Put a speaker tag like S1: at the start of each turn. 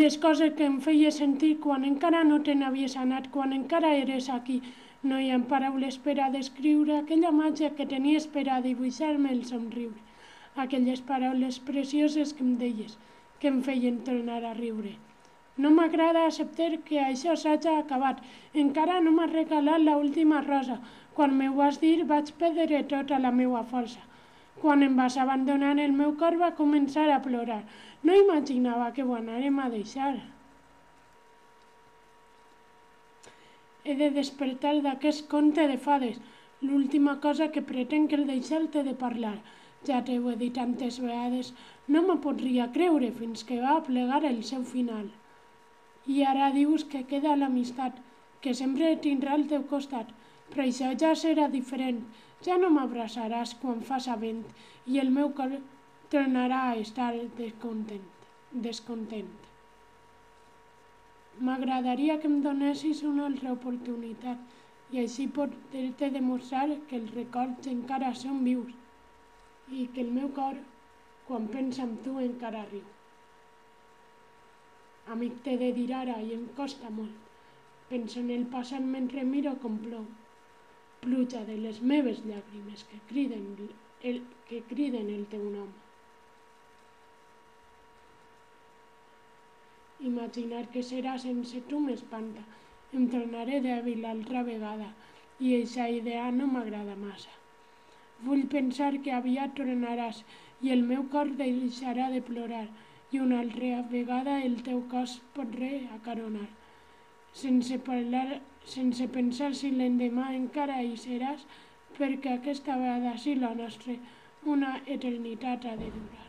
S1: les coses que em feia sentir quan encara no te n'havies anat, quan encara eres aquí. No hi ha paraules per a descriure aquella màgia que tenies per a dibuixar-me el somriure. Aquelles paraules precioses que em deies, que em feien tornar a riure. No m'agrada acceptar que això s'hagi acabat. Encara no m'has regalat l'última rosa. Quan m'ho vas dir vaig perdre tota la meva força. Quan em vas abandonar el meu cor va començar a plorar. No imaginava que ho anàrem a deixar. He de despertar d'aquest conte de fades. L'última cosa que pretenc és deixar-te de parlar. Ja t'ho he dit tantes vegades, no m'ho podria creure fins que va plegar el seu final. I ara dius que queda l'amistat, que sempre tindrà al teu costat, però això ja serà diferent. Ja no m'abraçaràs quan faça vent i el meu cor tornarà a estar descontent. M'agradaria que em donessis una altra oportunitat i així poder-te demostrar que els records encara són vius i que el meu cor, quan pensa en tu, encara riu. Amic, t'he de dir ara i em costa molt. Penso en el passat mentre miro com plou. Pluja de les meves llàgrimes que criden el teu nom. Imaginar que serà sense tu m'espanta. Em tornaré dèbil l'altra vegada i aquesta idea no m'agrada massa. Vull pensar que aviat tornaràs i el meu cor deixarà de plorar i una altra vegada el teu cos podré acaronar. Sense pensar si l'endemà encara hi seràs, perquè aquesta vegada sí la nostra una eternitat ha de durar.